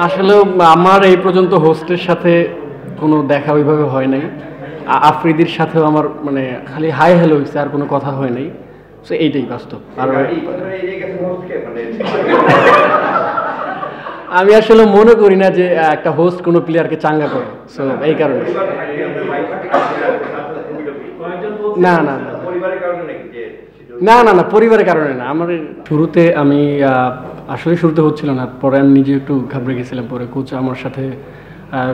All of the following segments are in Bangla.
আসলে আমার এই পর্যন্ত হোস্টের সাথে কোনো দেখা ওইভাবে হয় নাই। আফ্রিদির সাথেও আমার মানে খালি হাই হ্যালো হয়েছে, আর কোনো কথা হয় নাই। সো এইটাই বাস্তব। আর আমি আসলে মনে করি না যে একটা হোস্ট কোনো প্লেয়ারকে চাঙ্গা করে, সো এই কারণে। না না না না না না পরিবারের কারণে না। আমার শুরুতে আমি আসলে শুরুতে হচ্ছিল না, পরে আমি নিজে একটু ঘাবড়ে গেছিলাম। পরে কোচ আমার সাথে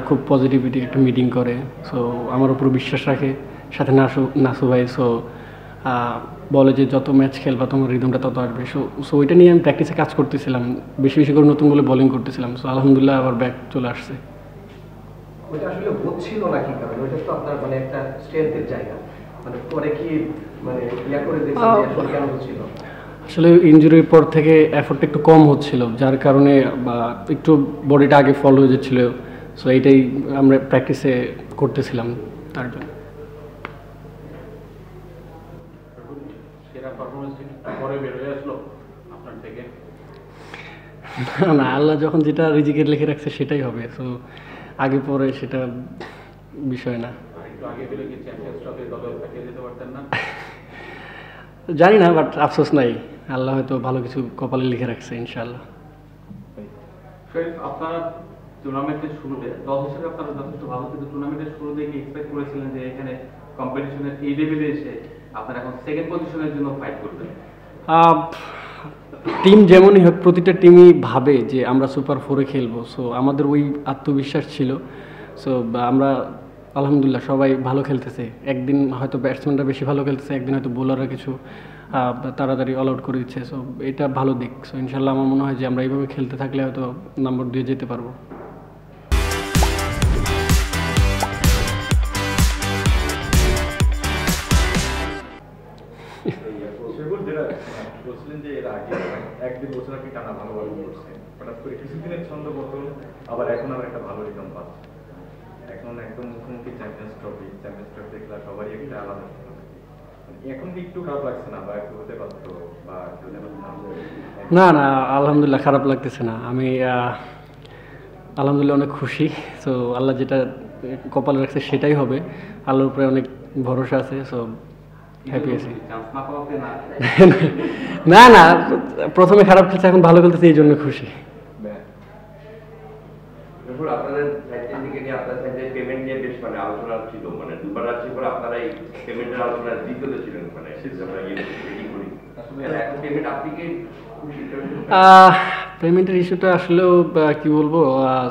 খুব পজিটিভিটি একটা মিটিং করে, সো আমার উপর বিশ্বাস রাখে, সাথে নাসু ভাই। সো বলে যে যত ম্যাচ খেলবা তোমার রিদমটা তত আসবে। সো ওইটা নিয়ে আমি প্র্যাকটিসে কাজ করতেছিলাম, বেশি বেশি করে নতুন বলে বোলিং করতেছিলাম। সো আলহামদুলিল্লাহ আবার ব্যাক চলে আসছে। ওইটা আসলে হচ্ছিল না কি কারণে? ওইটা তো আপনার মানে একটা স্ট্রেংথের জায়গা, মানে পরে কি মানে ইয়া করে দেখছেন যে আসলে কেন হচ্ছিল? আসলে ইনজুরির পর থেকে এফোর্টটা একটু কম হচ্ছিল, যার কারণে বা একটু বডিটা আগে ফল হয়ে যাচ্ছিলো। সো এইটাই আমরা প্র্যাকটিসে করতেছিলাম তার জন্য। না, আল্লাহ যখন যেটা রিজিকের লিখে রাখছে সেটাই হবে। সো আগে পরে সেটা বিষয় না। জানি না, বাট আফসোস নাই, আল্লাহ হয়তো ভালো কিছু কপালে লিখে রাখছে ইনশাআল্লাহ। আপনারা টুর্নামেন্টের শুরুতে দল হিসেবে আপনারা যথেষ্ট ভালো, কিন্তু টুর্নামেন্টের শুরুতে কি এক্সপেক্ট করেছিলেন যে এখানে কম্পিটিশনের এই লেভেলে এসে আপনারা এখন সেকেন্ড পজিশনের জন্য ফাইট করবেন? টিম যেমনই হোক, প্রতিটা টিমই ভাবে যে আমরা সুপার ফোরে খেলবো। সো আমাদের ওই আত্মবিশ্বাস ছিল। সো আমরা আলহামদুলিল্লাহ সবাই ভালো খেলতেছে। একদিন হয়তো ব্যাটসম্যানরা বেশি ভালো খেলতেছে, একদিন হয়তো বোলাররা কিছু তাড়াতাড়ি অল আউট করে দিচ্ছে। সো এটা ভালো দিক। সো ইনশাল্লাহ আমার মনে হয় যে আমরা এইভাবে খেলতে থাকলে হয়তো নম্বর দিয়ে যেতে পারবো। আবার এখন আবার একটা ভালো রিদম পাচ্ছে, এখন একদম মুখোমুখি চ্যাম্পিয়ন্স ট্রফি দেখলে সবারই একটা আলাদা এখন কি একটু খারাপ লাগছে না, বা একটু হতে পারতো বা না না, আলহামদুলিল্লাহ খারাপ লাগতেছে না। আমি আলহামদুলিল্লাহ অনেক খুশি। সো আল্লাহ যেটা কপালে রাখছে সেটাই হবে, আল্লাহর উপরে অনেক ভরসা আছে। সো হ্যাপি আছি। না না, প্রথমে খারাপ খেলছে, এখন ভালো খেলতেছে, এই জন্য খুশি। আপনাদের দিকে নিয়ে আপনার পেমেন্ট নিয়ে বেশ মানে আলোচনা ছিল, মানে দুবার রাত্রি পরে আপনারা এই পেমেন্টের আলোচনা দ্বিতীয়তে ছিলেন, মানে এখন পেমেন্ট আপনি কি পেমেন্টের ইস্যুটা আসলেও কি বলবো।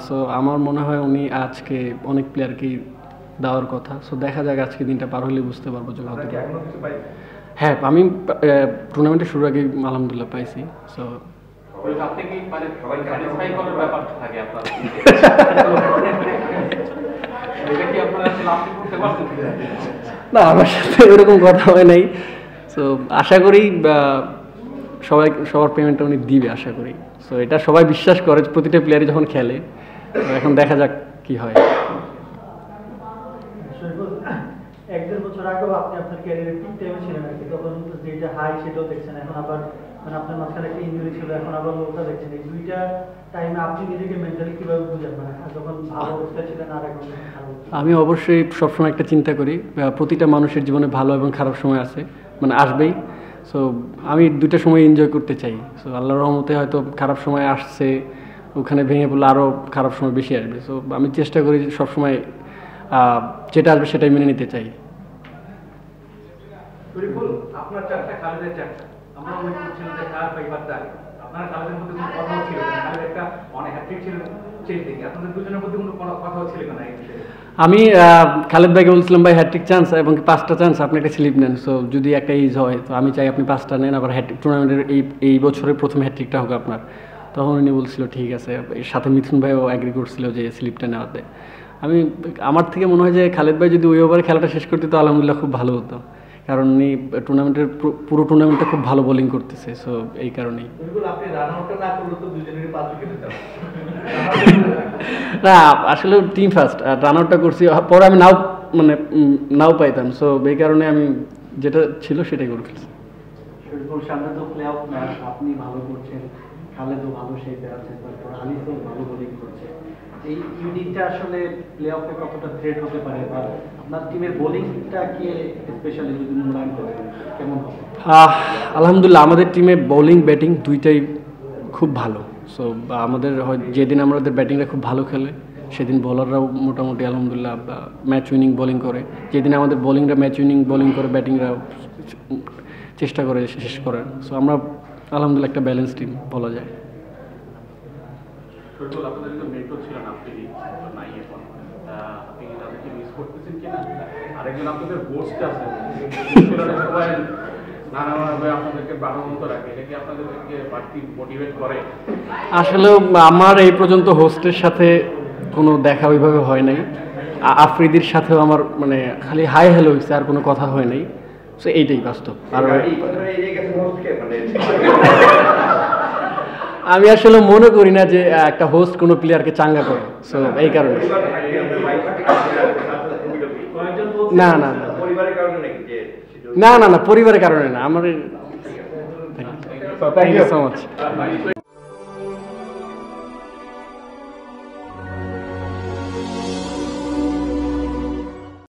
সো আমার মনে হয় উনি আজকে অনেক প্লেয়ারকেই দেওয়ার কথা। সো দেখা যাক, আজকে দিনটা পার হলে বুঝতে পারবো যে কত। হ্যাঁ, আমি টুর্নামেন্টের শুরুর আগেই আলহামদুলিল্লাহ পাইছি। সো না, আমার সাথে ওরকম কথা হয় নাই। সো আশা করি সবার পেমেন্টটা উনি দিবে, আশা করি। সো এটা সবাই বিশ্বাস করে প্রতিটা প্লেয়ারই যখন খেলে। এখন দেখা যাক কি হয়। এক দেড় বছর আগেও আপনি আপনার ক্যারিয়ারের পিক টাইমে ছিলেন আর কি, তখন যেটা হাই সেটাও দেখছেন, এখন আবার মানে আপনার মাঝখানে একটা ইনজুরি ছিল, এখন আবার লোটা দেখছেন। এই দুইটা টাইমে আপনি নিজেকে মেন্টালি কিভাবে বুঝেন, মানে যখন ভালো অবস্থায় ছিলেন আর এখন? আমি অবশ্যই সবসময় একটা চিন্তা করি, প্রতিটা মানুষের জীবনে ভালো এবং খারাপ সময় আছে, মানে আসবেই। সো আমি দুইটা সময় এনজয় করতে চাই। সো আল্লাহর রহমতে হয়তো খারাপ সময় আসছে, ওখানে ভেঙে পড়লে আরও খারাপ সময় বেশি আসবে। সো আমি চেষ্টা করি সবসময় যেটা আসবে সেটাই মেনে নিতে চাই। আপনার চারটা, খালেদের চারটা, আমরা মনে করছিলাম যে কার ফাইবারটা আপনারা খালেদের মধ্যে কোনো কথা ছিল না, খালেদ একটা অনেক হ্যাট্রিক ছিল সেই থেকে, আপনাদের দুজনের মধ্যে কোনো কথা ছিল না এই বিষয়ে? আমি খালেদ ভাইকে বলছিলাম, ভাই হ্যাট্রিক চান্স এবং 5টা চান্স, আপনি একটা স্লিপ নেন। সো যদি একটা ইজ হয় তো আমি চাই আপনি 5টা নেন, আবার টুর্নামেন্টের এই বছরের প্রথম হ্যাট্রিকটা হোক আপনার। তখন উনি বলছিল ঠিক আছে। এর সাথে মিথুন ভাইও অ্যাগ্রি করছিল যে স্লিপটা নেওয়াতে। আমার থেকে মনে হয় যে খালেদ ভাই যদি ওই ওভারে খেলাটা শেষ করতে তো আলহামদুলিল্লাহ খুব ভালো হতো, কারণ উনি টুর্নামেন্টের পুরো টুর্নামেন্টটা খুব ভালো বোলিং করতেছে। সো এই কারণেই না, আসলে টিম ফার্স্ট, রান আউটটা করছি, পরে আমি নাও পাইতাম। সো এই কারণে আমি যেটা ছিল সেটাই করে ফেলছি। সামনে তো প্লে অফ ম্যাচ, আপনি ভালো করছেন, খালেদও ভালো শেপে আছে, তারপর আলিফও ভালো বোলিং করছে। এই ইউনিটটা আসলে প্লে অফে কতটা থ্রেট হতে পারে, বা আপনার টিমের বোলিংটাকে স্পেশালি যদি মূল্যায়ন করেন কেমন হবে? আলহামদুলিল্লাহ আমাদের টিমে বোলিং ব্যাটিং দুইটাই খুব ভালো। সো আমাদের যেদিন আমাদের ব্যাটিংটা খুব ভালো খেলে সেদিন বোলাররাও মোটামুটি আলহামদুলিল্লাহ ম্যাচ উইনিং বোলিং করে। যেদিন আমাদের বোলিংরা ম্যাচ উইনিং বোলিং করে, ব্যাটিংরা চেষ্টা করে শেষ করার। সো আমরা আলহামদুলিল্লাহ একটা ব্যালেন্স টিম বলা যায়। শরীফুল, আপনাদের কিন্তু মেন্টর ছিলেন আপনি নাই এখন, আপনি তাদেরকে মিস করতেছেন কিনা? আরেকজন আপনাদের হোস্ট আছে, সবাই নানাভাবে আপনাদেরকে প্রাণবন্ত রাখে, এটা কি আপনাদেরকে বাড়তি মোটিভেট করে? আসলে আমার এই পর্যন্ত হোস্টের সাথে কোনো দেখা ওইভাবে হয় নাই। আফ্রিদির সাথেও আমার মানে খালি হাই হ্যালো হয়েছে, আর কোনো কথা হয় নাই। সো এইটাই বাস্তব। আর আমি আসলে মনে করি না যে একটা হোস্ট কোনো প্লেয়ারকে চাঙ্গা করে। সো এই কারণে না না না পরিবারের কারণে নাকি যে না না না পরিবারের কারণে না আমার। Thank you so much.